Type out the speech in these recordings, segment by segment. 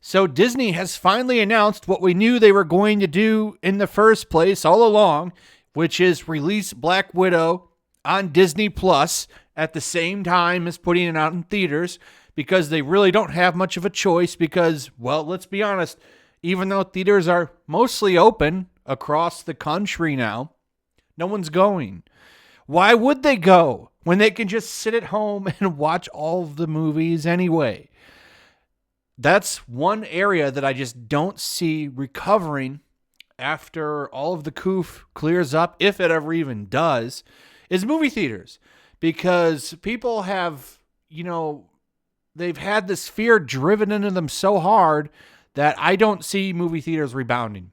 So Disney has finally announced what we knew they were going to do in the first place all along, which is release Black Widow on Disney Plus at the same time as putting it out in theaters, because they really don't have much of a choice because, well, let's be honest, even though theaters are mostly open across the country now, no one's going. Why would they go when they can just sit at home and watch all of the movies anyway? That's one area that I just don't see recovering after all of the coof clears up, if it ever even does, is movie theaters. Because people have, they've had this fear driven into them so hard that I don't see movie theaters rebounding.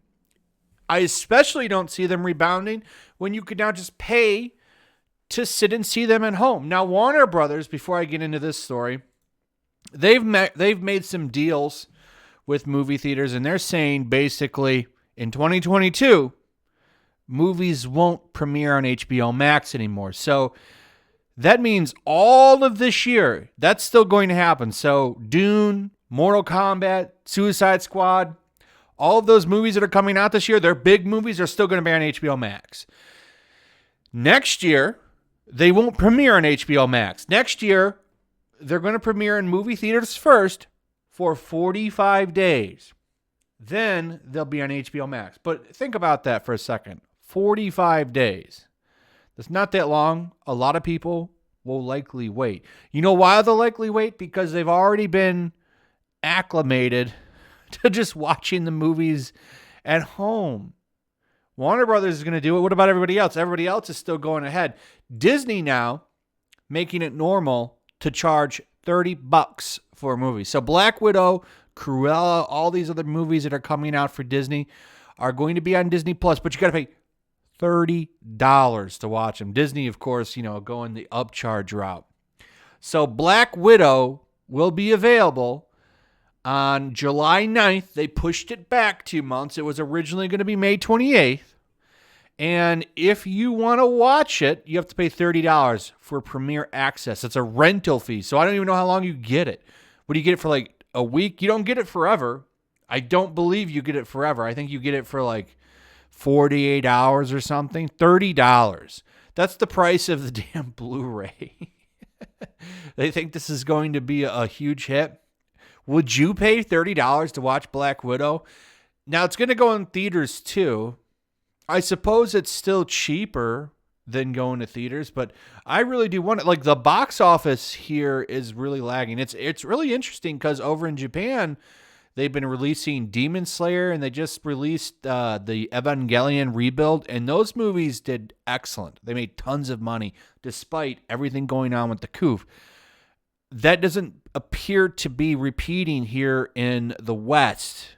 I especially don't see them rebounding when you could now just pay to sit and see them at home. Now, Warner Brothers, before I get into this story, they've made some deals with movie theaters, and they're saying basically in 2022, movies won't premiere on HBO Max anymore. So that means all of this year, that's still going to happen. So Dune, Mortal Kombat, Suicide Squad, all of those movies that are coming out this year, they're big movies, are still going to be on HBO Max. Next year, they won't premiere on HBO Max. Next year, they're going to premiere in movie theaters first for 45 days. Then they'll be on HBO Max. But think about that for a second. 45 days. That's not that long. A lot of people will likely wait. You know why they'll likely wait? Because they've already been acclimated to just watching the movies at home. Warner Brothers is going to do it. What about everybody else? Everybody else is still going ahead. Disney now making it normal to charge $30 for a movie. So Black Widow, Cruella, all these other movies that are coming out for Disney are going to be on Disney Plus, but you got to pay $30 to watch them. Disney, of course, going the upcharge route. So Black Widow will be available on July 9th. They pushed it back 2 months. It was originally going to be May 28th. And if you want to watch it, you have to pay $30 for premiere access. It's a rental fee. So I don't even know how long you get it. What do you get it for, like a week? You don't get it forever. I don't believe you get it forever. I think you get it for like 48 hours or something. $30. That's the price of the damn Blu-ray. They think this is going to be a huge hit. Would you pay $30 to watch Black Widow? Now, it's going to go in theaters too. I suppose it's still cheaper than going to theaters, but I really do want it. Like, the box office here is really lagging. It's really interesting because over in Japan, they've been releasing Demon Slayer, and they just released the Evangelion Rebuild, and those movies did excellent. They made tons of money despite everything going on with the coup. That doesn't appear to be repeating here in the West.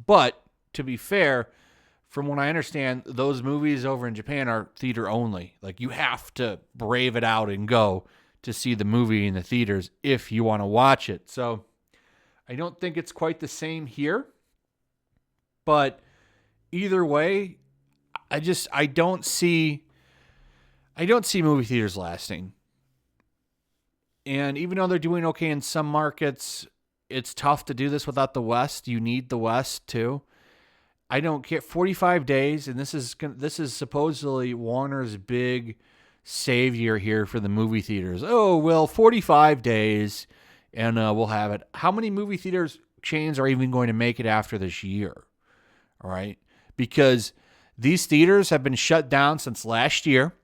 But to be fair, from what I understand, those movies over in Japan are theater only. Like, you have to brave it out and go to see the movie in the theaters if you want to watch it. So I don't think it's quite the same here. But either way, I don't see movie theaters lasting. And even though they're doing okay in some markets, it's tough to do this without the West. You need the West too. I don't care. 45 days, and this is supposedly Warner's big savior here for the movie theaters. Oh, well, 45 days, and we'll have it. How many movie theaters chains are even going to make it after this year? All right, because these theaters have been shut down since last year.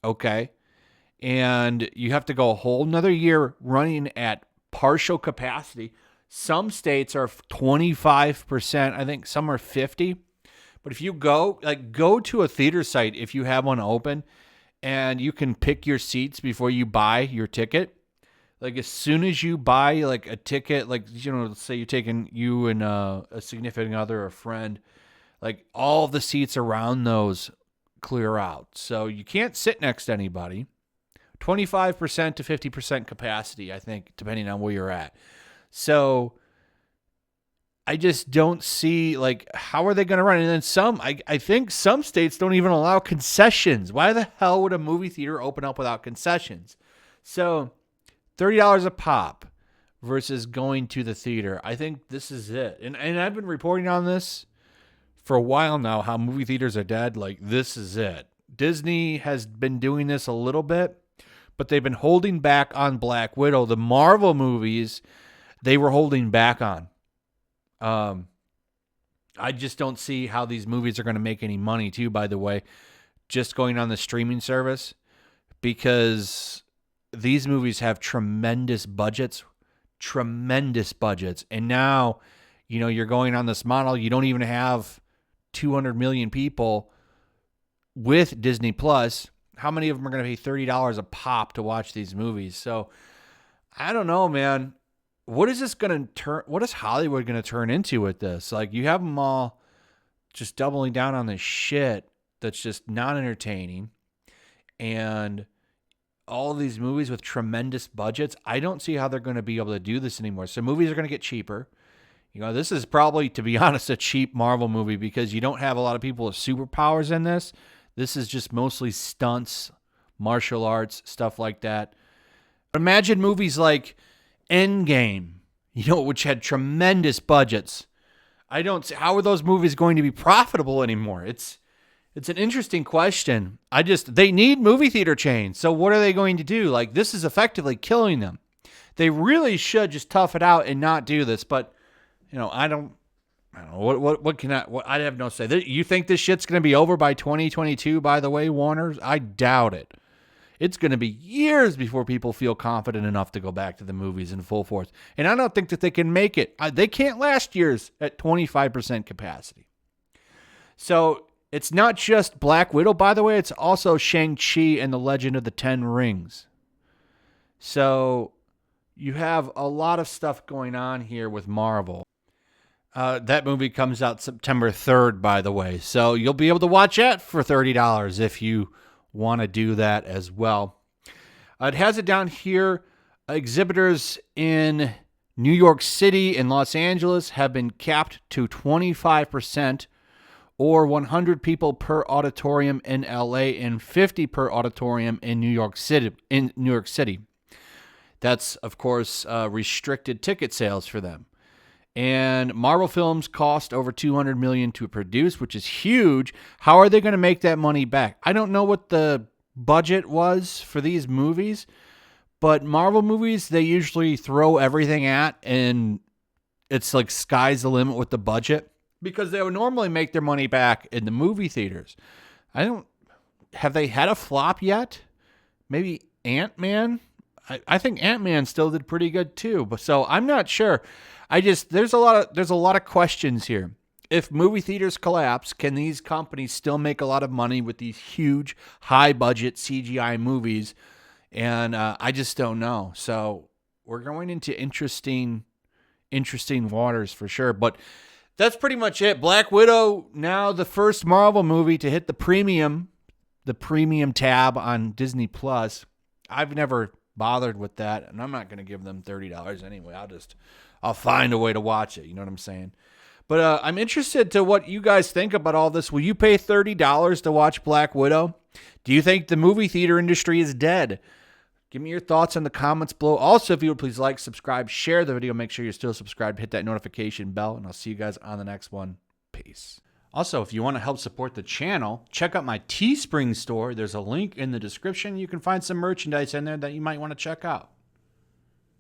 Okay. And you have to go a whole nother year running at partial capacity. Some states are 25%. I think some are 50%. But if you go to a theater site, if you have one open, and you can pick your seats before you buy your ticket. Like, as soon as you buy like a ticket, like, let's say you're taking you and a significant other, a friend, like, all the seats around those clear out. So you can't sit next to anybody. 25% to 50% capacity, I think, depending on where you're at. So I just don't see, like, how are they going to run? And then I think some states don't even allow concessions. Why the hell would a movie theater open up without concessions? So $30 a pop. versus going to the theater. I think this is it. And I've been reporting on this for a while now, how movie theaters are dead. Like, this is it. Disney has been doing this a little bit, but they've been holding back on Black Widow. The Marvel movies, they were holding back on. I just don't see how these movies are going to make any money, too, by the way, just going on the streaming service, because these movies have tremendous budgets. And now, you're going on this model. You don't even have 200 million people with Disney Plus. How many of them are going to pay $30 a pop to watch these movies? So I don't know, man. What is this going to turn? What is Hollywood going to turn into with this? Like, you have them all just doubling down on this shit that's just not entertaining, and all of these movies with tremendous budgets. I don't see how they're going to be able to do this anymore. So movies are going to get cheaper. This is probably, to be honest, a cheap Marvel movie, because you don't have a lot of people with superpowers in this. This is just mostly stunts, martial arts, stuff like that. Imagine movies like Endgame, which had tremendous budgets. I don't see how are those movies going to be profitable anymore. It's an interesting question. They need movie theater chains. So what are they going to do? Like, this is effectively killing them. They really should just tough it out and not do this. But, I don't know. I have no say. You think this shit's going to be over by 2022, by the way, Warner? I doubt it. It's going to be years before people feel confident enough to go back to the movies in full force. And I don't think that they can make it. They can't last years at 25% capacity. So it's not just Black Widow, by the way. It's also Shang-Chi and the Legend of the Ten Rings. So you have a lot of stuff going on here with Marvel. That movie comes out September 3rd, by the way. So you'll be able to watch that for $30 if you want to do that as well. It has it down here. Exhibitors in New York City and Los Angeles have been capped to 25%, or 100 people per auditorium in LA and 50 per auditorium in New York City. That's, of course, restricted ticket sales for them. And Marvel films cost over $200 million to produce, which is huge. How are they going to make that money back? I don't know what the budget was for these movies, but Marvel movies, they usually throw everything at, and it's like sky's the limit with the budget, because they would normally make their money back in the movie theaters. Have they had a flop yet? Maybe Ant-Man? I think Ant-Man still did pretty good too, but so I'm not sure. There's a lot of questions here. If movie theaters collapse, can these companies still make a lot of money with these huge, high-budget CGI movies? And I just don't know. So we're going into interesting waters for sure. But that's pretty much it. Black Widow, now the first Marvel movie to hit the premium tab on Disney Plus. I've never bothered with that, and I'm not going to give them $30 anyway. I'll find a way to watch it. You know what I'm saying? But I'm interested to what you guys think about all this. Will you pay $30 to watch Black Widow? Do you think the movie theater industry is dead? Give me your thoughts in the comments below. Also, if you would please like, subscribe, share the video. Make sure you're still subscribed. Hit that notification bell, and I'll see you guys on the next one. Peace. Also, if you want to help support the channel, check out my Teespring store. There's a link in the description. You can find some merchandise in there that you might want to check out.